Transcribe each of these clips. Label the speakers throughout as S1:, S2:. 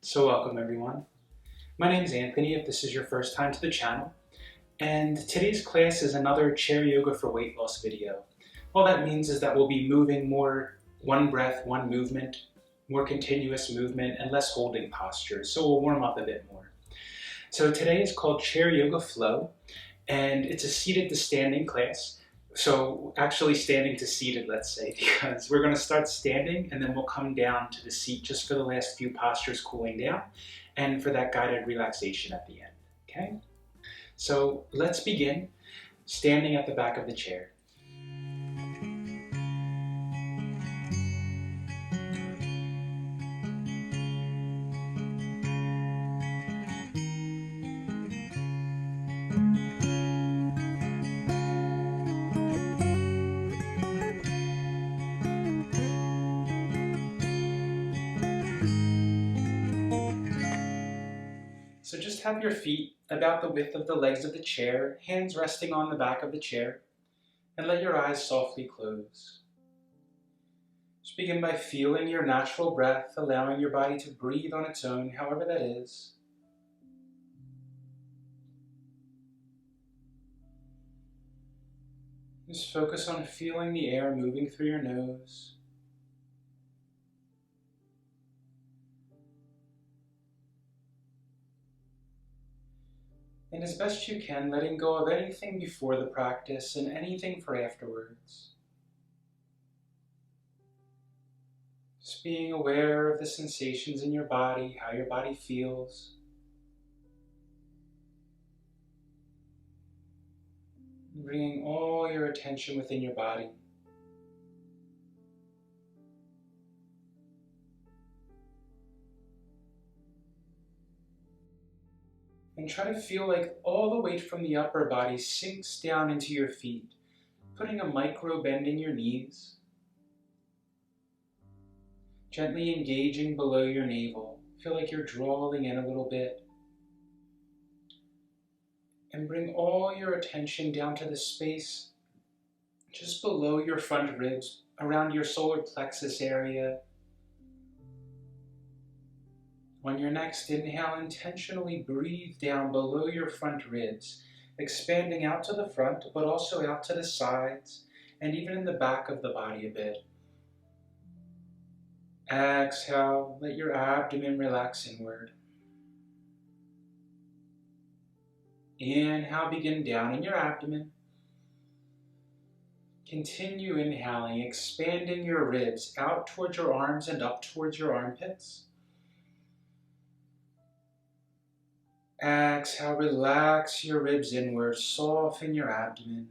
S1: So welcome everyone. My name is Anthony if this is your first time to the channel, and today's class is another chair yoga for weight loss video. All that means is that we'll be moving more one breath, one movement, more continuous movement, and less holding postures, so we'll warm up a bit more. So today is called Chair Yoga Flow, and it's a seated to standing class. So actually standing to seated, let's say, because we're going to start standing and then we'll come down to the seat just for the last few postures cooling down and for that guided relaxation at the end, okay? So let's begin standing at the back of the chair. So just have your feet about the width of the legs of the chair, hands resting on the back of the chair, and let your eyes softly close. Just begin by feeling your natural breath, allowing your body to breathe on its own, however that is. Just focus on feeling the air moving through your nose. And as best you can, letting go of anything before the practice and anything for afterwards. Just being aware of the sensations in your body, how your body feels. Bringing all your attention within your body. And try to feel like all the weight from the upper body sinks down into your feet, putting a micro bend in your knees. Gently engaging below your navel. Feel like you're drawing in a little bit. And bring all your attention down to the space just below your front ribs, around your solar plexus area. On your next inhale, intentionally breathe down below your front ribs, expanding out to the front, but also out to the sides, and even in the back of the body a bit. Exhale, let your abdomen relax inward. Inhale, begin down in your abdomen. Continue inhaling, expanding your ribs out towards your arms and up towards your armpits. Exhale, relax your ribs inward, soften your abdomen.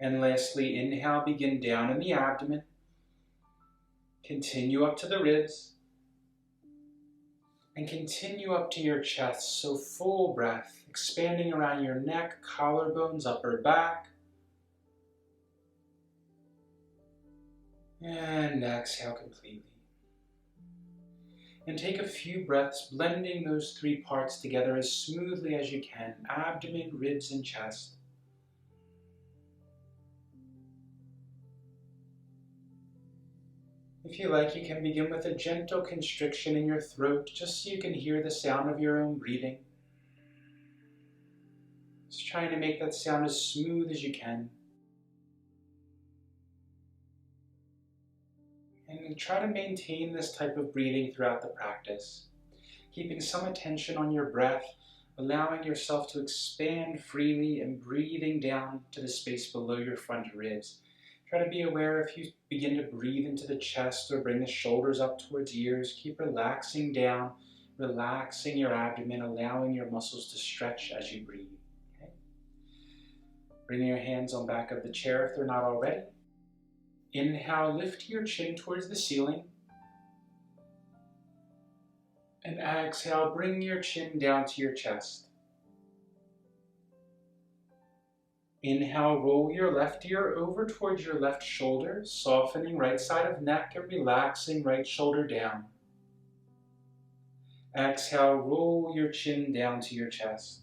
S1: And lastly, inhale, begin down in the abdomen. Continue up to the ribs. And continue up to your chest, so full breath, expanding around your neck, collarbones, upper back. And exhale completely. And take a few breaths, blending those three parts together as smoothly as you can, abdomen, ribs, and chest. If you like, you can begin with a gentle constriction in your throat, just so you can hear the sound of your own breathing. Just trying to make that sound as smooth as you can. And try to maintain this type of breathing throughout the practice, keeping some attention on your breath, allowing yourself to expand freely and breathing down to the space below your front ribs. Try to be aware if you begin to breathe into the chest or bring the shoulders up towards ears. Keep relaxing down, relaxing your abdomen, allowing your muscles to stretch as you breathe. Okay? Bring your hands on back of the chair if they're not already. Inhale, lift your chin towards the ceiling. And exhale, bring your chin down to your chest. Inhale, roll your left ear over towards your left shoulder, softening right side of neck and relaxing right shoulder down. Exhale, roll your chin down to your chest.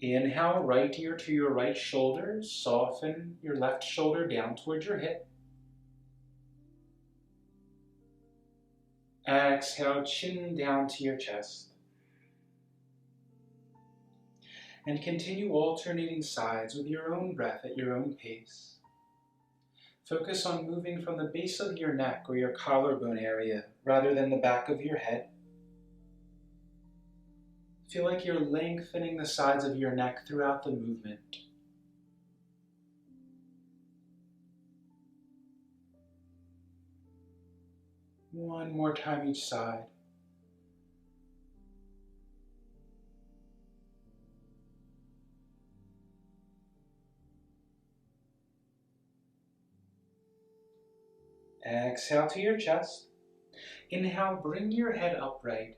S1: Inhale, right ear to your right shoulder, soften your left shoulder down towards your hip. Exhale, chin down to your chest. And continue alternating sides with your own breath at your own pace. Focus on moving from the base of your neck or your collarbone area rather than the back of your head. Feel like you're lengthening the sides of your neck throughout the movement. One more time each side. Exhale to your chest. Inhale, bring your head upright.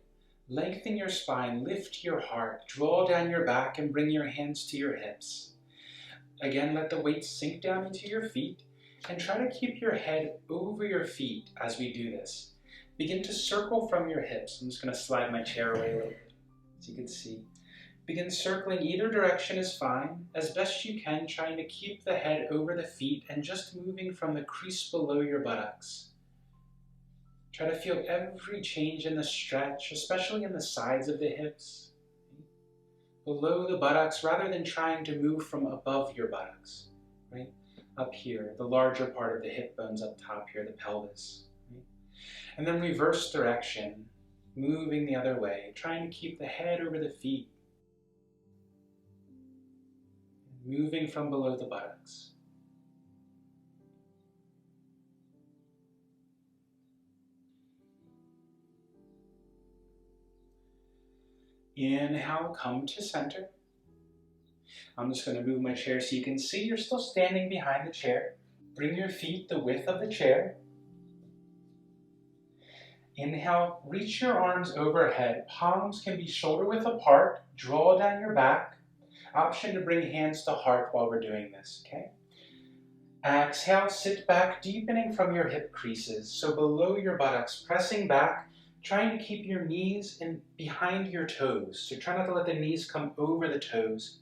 S1: Lengthen your spine, lift your heart, draw down your back and bring your hands to your hips. Again, let the weight sink down into your feet and try to keep your head over your feet as we do this. Begin to circle from your hips. I'm just going to slide my chair away a little bit so you can see. Begin circling either direction is fine. As best you can, trying to keep the head over the feet and just moving from the crease below your buttocks. Try to feel every change in the stretch, especially in the sides of the hips, below the buttocks, rather than trying to move from above your buttocks, right? Up here, the larger part of the hip bones up top here, the pelvis. Right? And then reverse direction, moving the other way, trying to keep the head over the feet, moving from below the buttocks. Inhale, come to center. I'm just going to move my chair so you can see you're still standing behind the chair. Bring your feet the width of the chair. Inhale, reach your arms overhead. Palms can be shoulder width apart. Draw down your back. Option to bring hands to heart while we're doing this, okay? Exhale, sit back, deepening from your hip creases. So below your buttocks, pressing back, trying to keep your knees in behind your toes. So try not to let the knees come over the toes,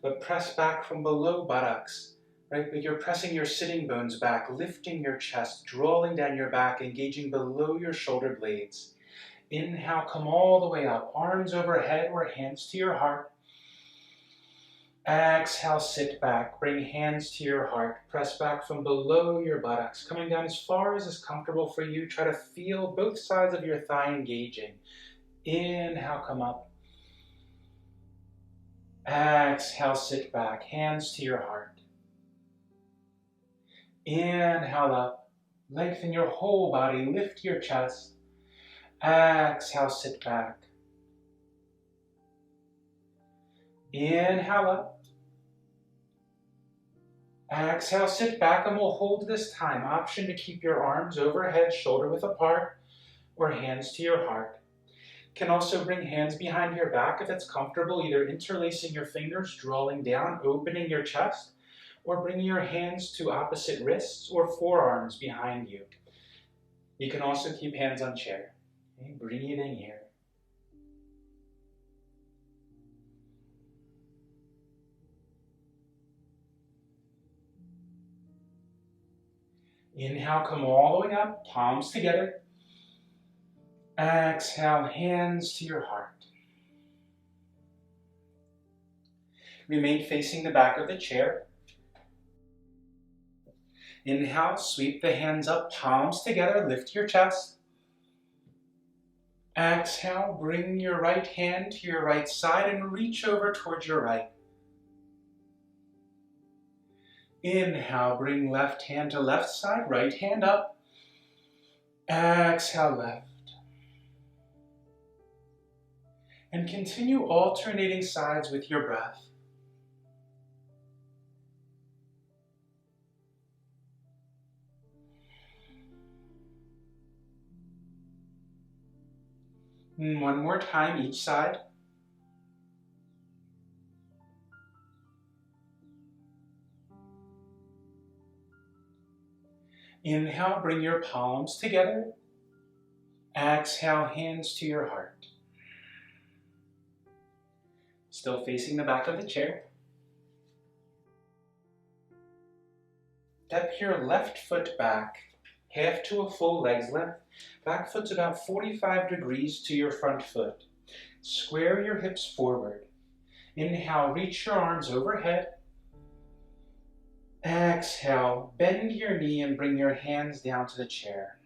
S1: but press back from below buttocks, right? But you're pressing your sitting bones back, lifting your chest, drawing down your back, engaging below your shoulder blades. Inhale, come all the way up, arms overhead or hands to your heart. Exhale, sit back, bring hands to your heart, press back from below your buttocks, coming down as far as is comfortable for you. Try to feel both sides of your thigh engaging. Inhale, come up. Exhale, sit back, hands to your heart. Inhale up, lengthen your whole body, lift your chest. Exhale, sit back. Inhale up. Exhale, sit back, and we'll hold this time. Option to keep your arms overhead, shoulder width apart, or hands to your heart. Can also bring hands behind your back if it's comfortable, either interlacing your fingers, drawing down, opening your chest, or bringing your hands to opposite wrists or forearms behind you. You can also keep hands on chair. Okay, breathing here. Inhale, come all the way up, palms together. Exhale, hands to your heart. Remain facing the back of the chair. Inhale, sweep the hands up, palms together, lift your chest. Exhale, bring your right hand to your right side and reach over towards your right. Inhale, bring left hand to left side, right hand up. Exhale, left. And continue alternating sides with your breath. And one more time each side. Inhale, bring your palms together. Exhale, hands to your heart. Still facing the back of the chair. Step your left foot back, half to a full leg's length. Back foot's about 45 degrees to your front foot. Square your hips forward. Inhale, reach your arms overhead. Exhale, bend your knee and bring your hands down to the chair.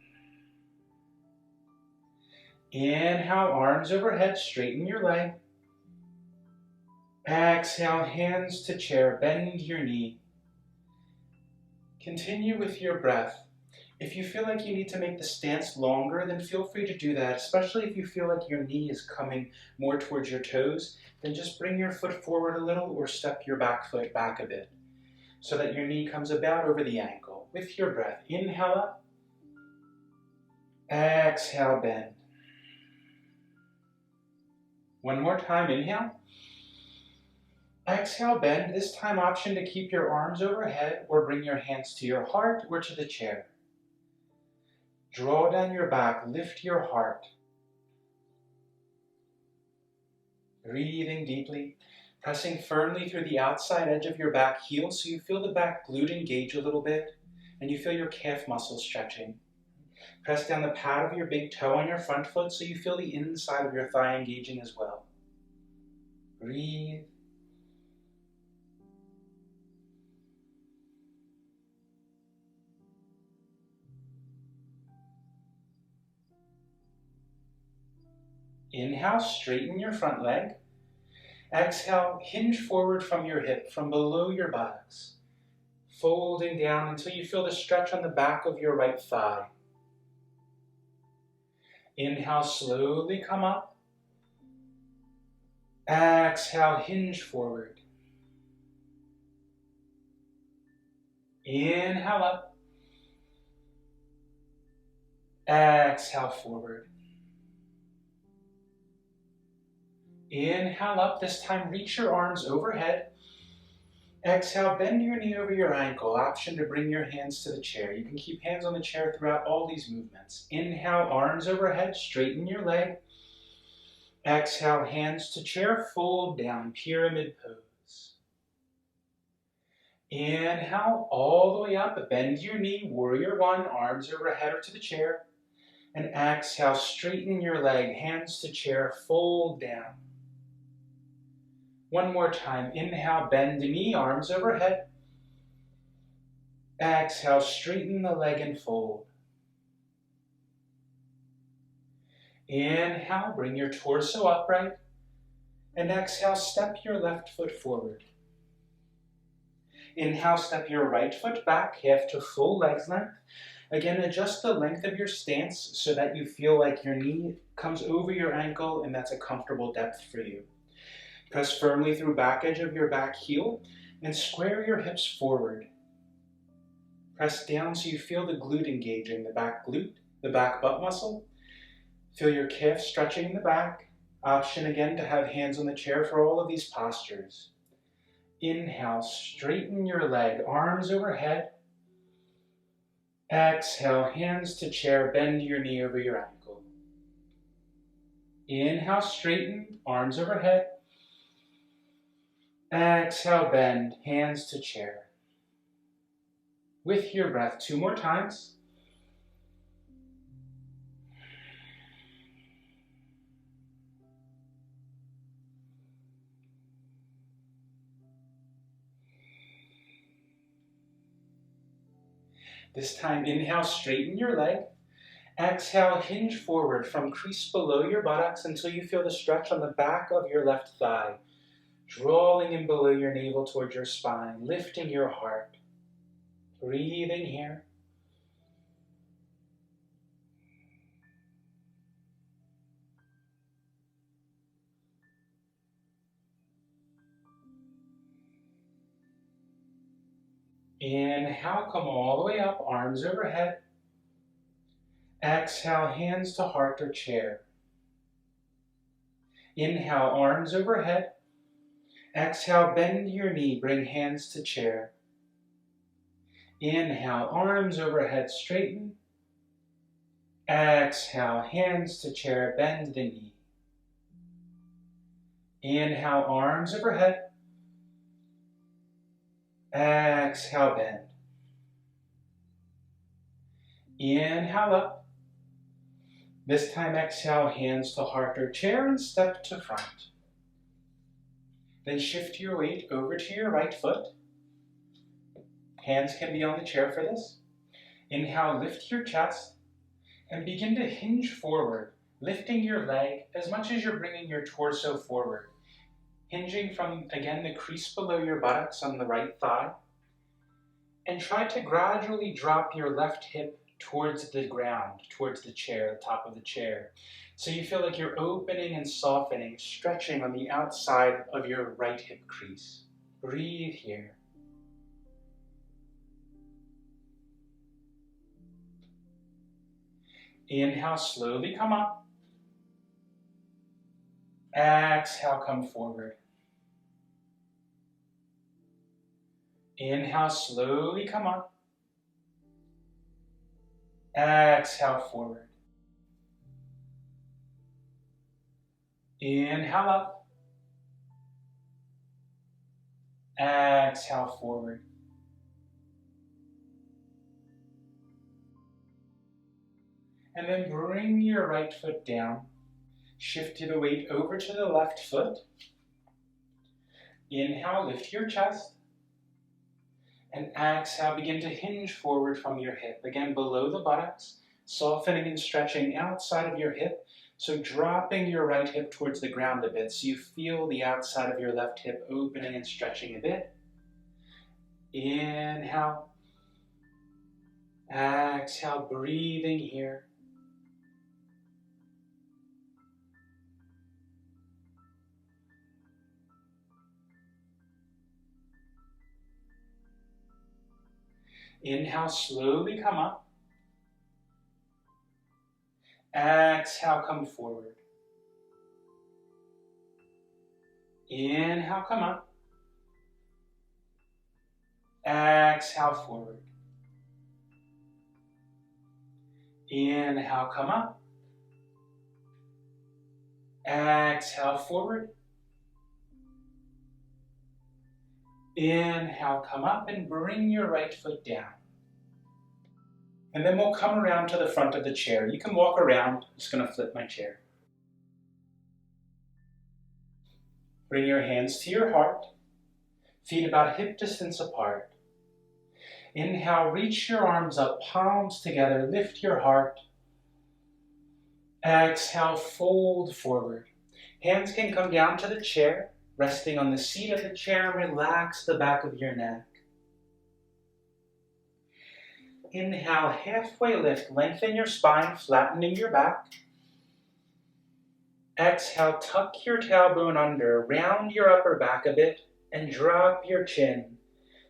S1: Inhale, arms overhead, straighten your leg. Exhale, hands to chair, bend your knee. Continue with your breath. If you feel like you need to make the stance longer, then feel free to do that, especially if you feel like your knee is coming more towards your toes. Then just bring your foot forward a little or step your back foot back a bit so that your knee comes about over the ankle. With your breath, inhale up. Exhale, bend. One more time, inhale. Exhale, bend. This time, option to keep your arms overhead or bring your hands to your heart or to the chair. Draw down your back, lift your heart. Breathing deeply, pressing firmly through the outside edge of your back heel so you feel the back glute engage a little bit and you feel your calf muscles stretching. Press down the pad of your big toe on your front foot so you feel the inside of your thigh engaging as well. Breathe. Inhale, straighten your front leg. Exhale, hinge forward from your hip, from below your buttocks, folding down until you feel the stretch on the back of your right thigh. Inhale, slowly come up. Exhale, hinge forward. Inhale up. Exhale forward. Inhale up, this time reach your arms overhead. Exhale, bend your knee over your ankle. Option to bring your hands to the chair. You can keep hands on the chair throughout all these movements. Inhale, arms overhead, straighten your leg. Exhale, hands to chair, fold down, pyramid pose. Inhale, all the way up, bend your knee, warrior one, arms overhead or to the chair. And exhale, straighten your leg, hands to chair, fold down. One more time. Inhale, bend the knee, arms overhead. Exhale, straighten the leg and fold. Inhale, bring your torso upright. And exhale, step your left foot forward. Inhale, step your right foot back, half to full leg's length. Again, adjust the length of your stance so that you feel like your knee comes over your ankle and that's a comfortable depth for you. Press firmly through back edge of your back heel and square your hips forward. Press down so you feel the glute engaging, the back glute, the back butt muscle. Feel your calf stretching in the back. Option again to have hands on the chair for all of these postures. Inhale, straighten your leg, arms overhead. Exhale, hands to chair, bend your knee over your ankle. Inhale, straighten, arms overhead. Exhale, bend, hands to chair. With your breath, 2 more times. This time, inhale, straighten your leg. Exhale, hinge forward from crease below your buttocks until you feel the stretch on the back of your left thigh. Drawing in below your navel towards your spine, lifting your heart. Breathing here. Inhale, come all the way up, arms overhead. Exhale, hands to heart or chair. Inhale, arms overhead. Exhale, bend your knee, bring hands to chair. Inhale, arms overhead, straighten. Exhale, hands to chair, bend the knee. Inhale, arms overhead. Exhale, bend. Inhale up. This time exhale, hands to heart or chair and step to front. Then shift your weight over to your right foot. Hands can be on the chair for this. Inhale, lift your chest and begin to hinge forward, lifting your leg as much as you're bringing your torso forward. Hinging from, again, the crease below your buttocks on the right thigh. And try to gradually drop your left hip towards the ground, towards the chair, the top of the chair. So you feel like you're opening and softening, stretching on the outside of your right hip crease. Breathe here. Inhale, slowly come up. Exhale, come forward. Inhale, slowly come up. Exhale, forward. Inhale up. Exhale, forward. And then bring your right foot down. Shift the weight over to the left foot. Inhale, lift your chest. And exhale, begin to hinge forward from your hip. Again, below the buttocks, softening and stretching outside of your hip. So dropping your right hip towards the ground a bit so you feel the outside of your left hip opening and stretching a bit. Inhale. Exhale, breathing here. Inhale, slowly come up. Exhale, come forward. Inhale, come up. Exhale, forward. Inhale, come up. Exhale, forward. Inhale, come up and bring your right foot down. And then we'll come around to the front of the chair. You can walk around. I'm just going to flip my chair. Bring your hands to your heart. Feet about hip distance apart. Inhale, reach your arms up, palms together, lift your heart. Exhale, fold forward. Hands can come down to the chair, resting on the seat of the chair, relax the back of your neck. Inhale, halfway lift, lengthen your spine, flattening your back. Exhale, tuck your tailbone under, round your upper back a bit, and drop your chin,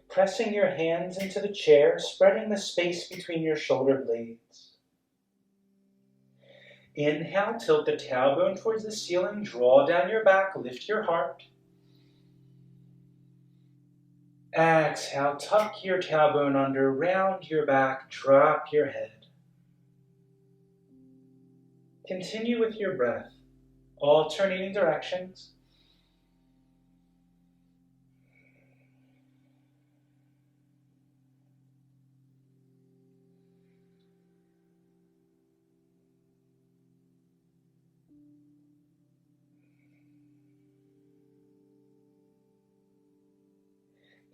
S1: pressing your hands into the chair, spreading the space between your shoulder blades. Inhale, tilt the tailbone towards the ceiling, draw down your back, lift your heart. Exhale, tuck your tailbone under, round your back, drop your head. Continue with your breath, alternating directions.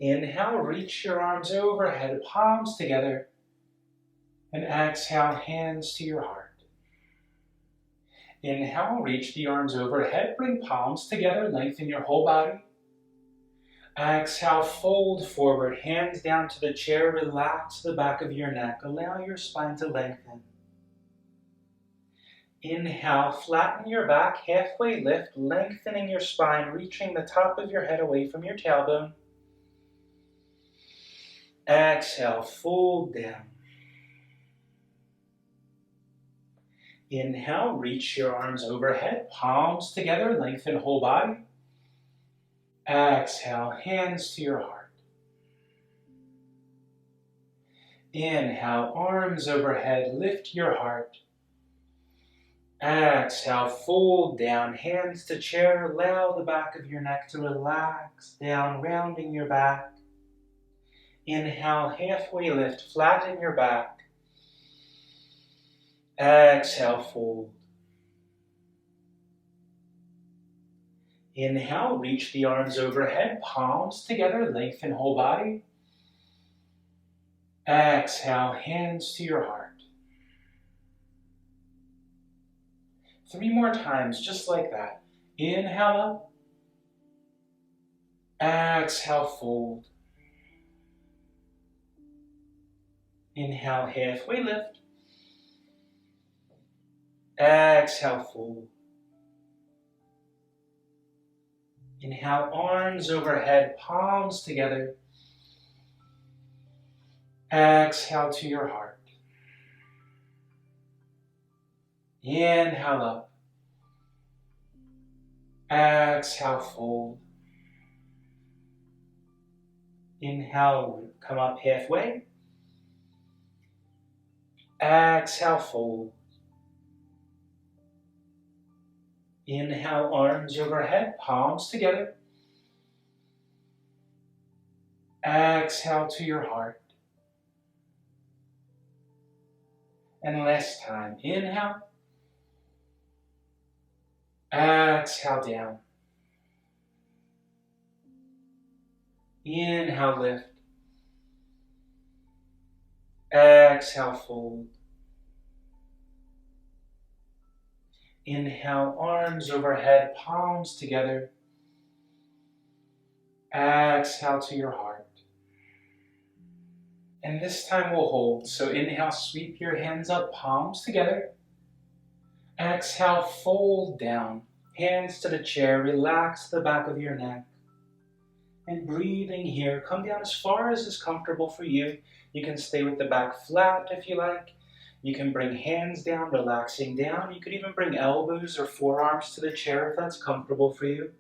S1: Inhale, reach your arms overhead, palms together, and exhale, hands to your heart. Inhale, reach the arms overhead, bring palms together, lengthen your whole body. Exhale, fold forward, hands down to the chair, relax the back of your neck, allow your spine to lengthen. Inhale, flatten your back, halfway lift, lengthening your spine, reaching the top of your head away from your tailbone. Exhale, fold down. Inhale, reach your arms overhead, palms together, lengthen whole body. Exhale, hands to your heart. Inhale, arms overhead, lift your heart. Exhale, fold down, hands to chair, allow the back of your neck to relax down, rounding your back. Inhale, halfway lift, flatten your back. Exhale, fold. Inhale, reach the arms overhead, palms together, lengthen whole body. Exhale, hands to your heart. 3 more times, just like that. Inhale up. Exhale, fold. Inhale, halfway lift. Exhale, fold. Inhale, arms overhead, palms together. Exhale to your heart. Inhale up. Exhale, fold. Inhale, come up halfway. Exhale, fold. Inhale, arms overhead, palms together. Exhale to your heart. And last time, inhale. Exhale down. Inhale, lift. Exhale, fold. Inhale, arms overhead, palms together. Exhale to your heart. And this time we'll hold. So inhale, sweep your hands up, palms together. Exhale, fold down. Hands to the chair, relax the back of your neck. And breathing here, come down as far as is comfortable for you. You can stay with the back flat if you like. You can bring hands down, relaxing down. You could even bring elbows or forearms to the chair if that's comfortable for you.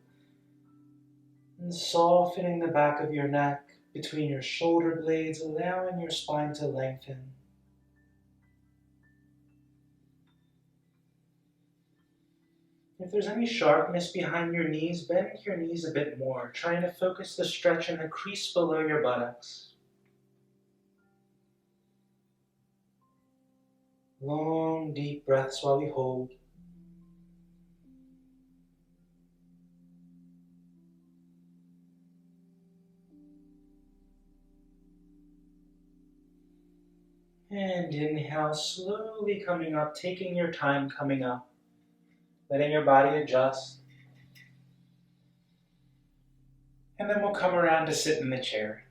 S1: And softening the back of your neck between your shoulder blades, allowing your spine to lengthen. If there's any sharpness behind your knees, bend your knees a bit more, trying to focus the stretch in the crease below your buttocks. Long, deep breaths while we hold. And inhale, slowly coming up, taking your time coming up, letting your body adjust. And then we'll come around to sit in the chair.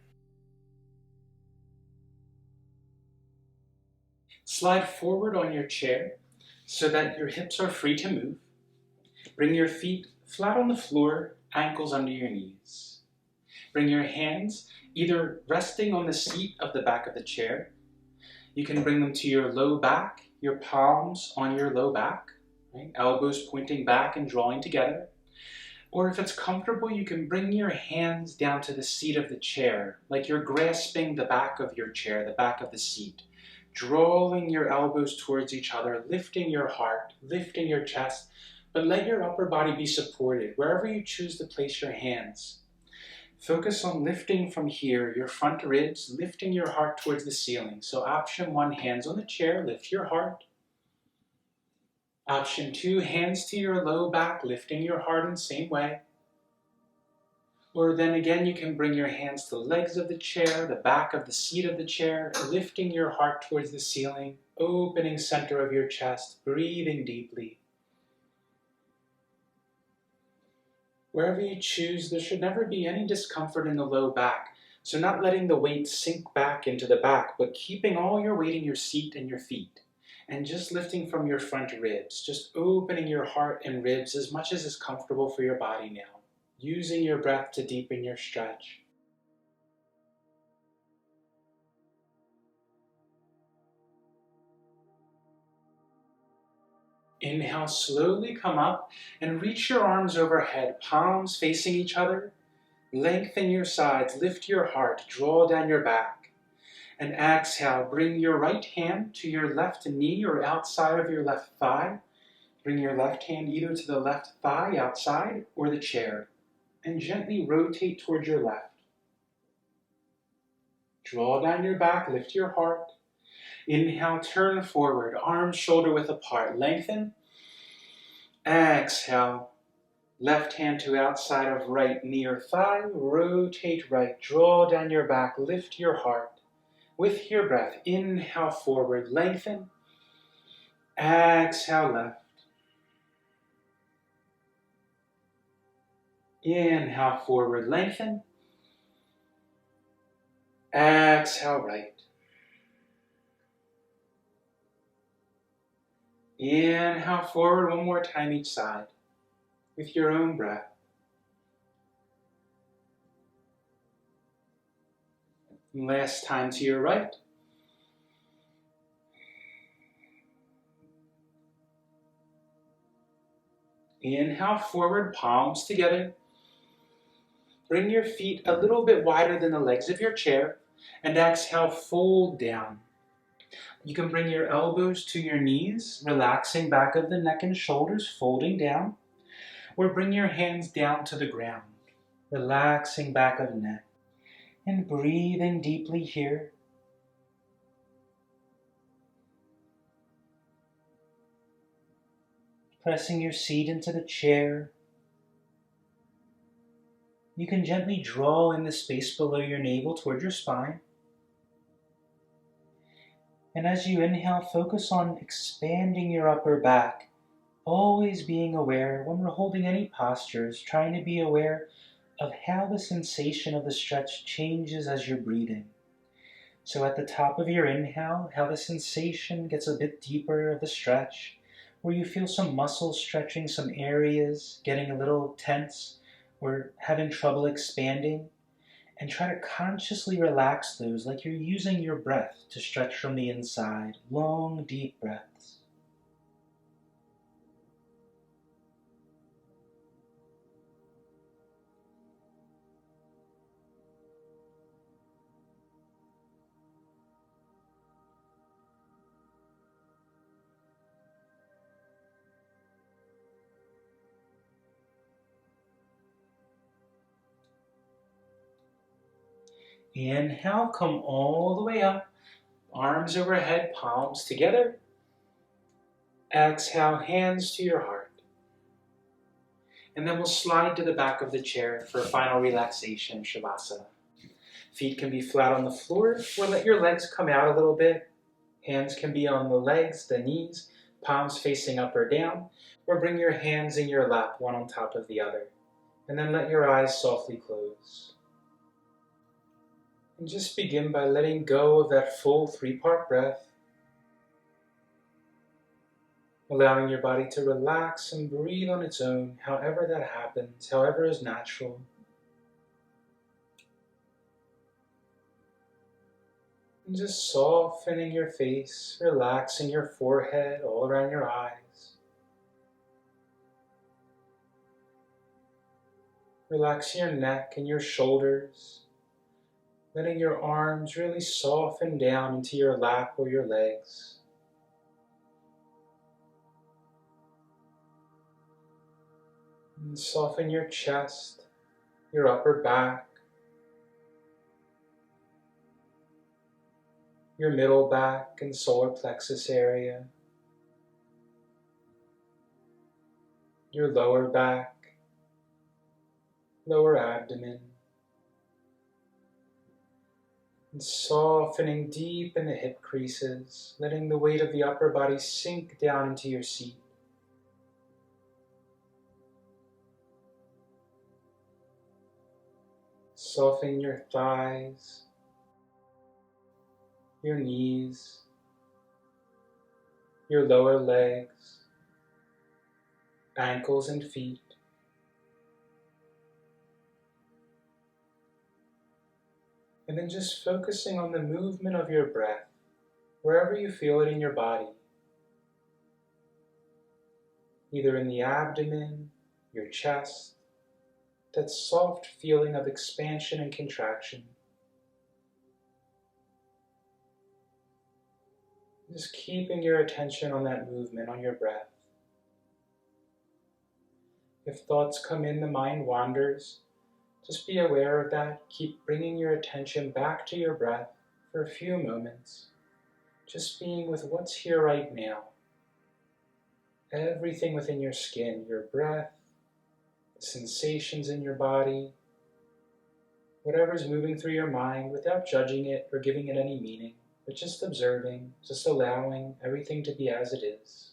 S1: Slide forward on your chair so that your hips are free to move. Bring your feet flat on the floor, ankles under your knees. Bring your hands either resting on the seat of the back of the chair. You can bring them to your low back, your palms on your low back, right? Elbows pointing back and drawing together. Or if it's comfortable, you can bring your hands down to the seat of the chair, like you're grasping the back of your chair, the back of the seat. Drawing your elbows towards each other, lifting your heart, lifting your chest, but let your upper body be supported wherever you choose to place your hands. Focus on lifting from here, your front ribs, lifting your heart towards the ceiling. So option 1, hands on the chair, lift your heart. Option 2, hands to your low back, lifting your heart in the same way. Or then again, you can bring your hands to the legs of the chair, the back of the seat of the chair, lifting your heart towards the ceiling, opening center of your chest, breathing deeply. Wherever you choose, there should never be any discomfort in the low back. So not letting the weight sink back into the back, but keeping all your weight in your seat and your feet. And just lifting from your front ribs, just opening your heart and ribs as much as is comfortable for your body now. Using your breath to deepen your stretch. Inhale, slowly come up and reach your arms overhead, palms facing each other. Lengthen your sides, lift your heart, draw down your back. And exhale, bring your right hand to your left knee or outside of your left thigh. Bring your left hand either to the left thigh outside or the chair. And gently rotate towards your left. Draw down your back, lift your heart. Inhale, turn forward, arms shoulder width apart, lengthen. Exhale, left hand to outside of right knee or thigh, rotate right, draw down your back, lift your heart. With your breath, inhale forward, lengthen. Exhale left. Inhale forward, lengthen. Exhale right. Inhale forward one more time each side with your own breath. And last time to your right. Inhale forward, palms together. Bring your feet a little bit wider than the legs of your chair. And exhale, fold down. You can bring your elbows to your knees, relaxing back of the neck and shoulders, folding down. Or bring your hands down to the ground, relaxing back of neck. And breathing deeply here. Pressing your seat into the chair. You can gently draw in the space below your navel toward your spine. And as you inhale, focus on expanding your upper back, always being aware when we're holding any postures, trying to be aware of how the sensation of the stretch changes as you're breathing. So at the top of your inhale, how the sensation gets a bit deeper of the stretch, where you feel some muscles stretching, some areas getting a little tense or having trouble expanding, and try to consciously relax those like you're using your breath to stretch from the inside. Long, deep breaths. Inhale, come all the way up. Arms overhead, palms together. Exhale, hands to your heart. And then we'll slide to the back of the chair for a final relaxation, Shavasana. Feet can be flat on the floor, or let your legs come out a little bit. Hands can be on the legs, the knees, palms facing up or down, or bring your hands in your lap, one on top of the other. And then let your eyes softly close. And just begin by letting go of that full 3-part breath, allowing your body to relax and breathe on its own, however that happens, however is natural. And just softening your face, relaxing your forehead, all around your eyes. Relaxing your neck and your shoulders, letting your arms really soften down into your lap or your legs. And soften your chest, your upper back, your middle back and solar plexus area, your lower back, lower abdomen, and softening deep in the hip creases, letting the weight of the upper body sink down into your seat. Soften your thighs, your knees, your lower legs, ankles and feet. And then just focusing on the movement of your breath, wherever you feel it in your body. Either in the abdomen, your chest, that soft feeling of expansion and contraction. Just keeping your attention on that movement, on your breath. If thoughts come in, the mind wanders, just be aware of that. Keep bringing your attention back to your breath for a few moments, Just being with what's here right now. Everything within your skin, your breath, the sensations in your body, whatever's moving through your mind without judging it or giving it any meaning, but just observing, just allowing everything to be as it is.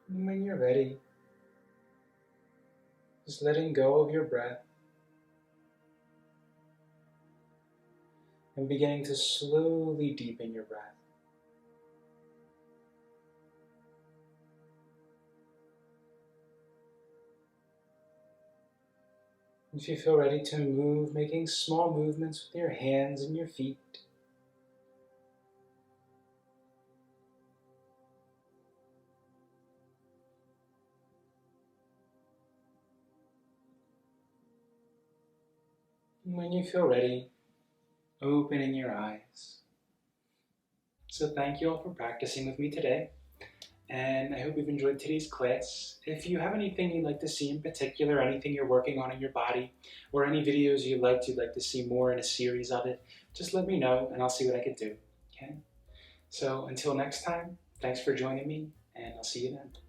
S1: And when you're ready, just letting go of your breath and beginning to slowly deepen your breath. If you feel ready to move, making small movements with your hands and your feet. And when you feel ready, opening your eyes. So thank you all for practicing with me today, and I hope you've enjoyed today's class. If you have anything you'd like to see in particular, anything you're working on in your body, or any videos you'd like to see more in a series of it, just let me know and I'll see what I can do, okay? So until next time, thanks for joining me, and I'll see you then.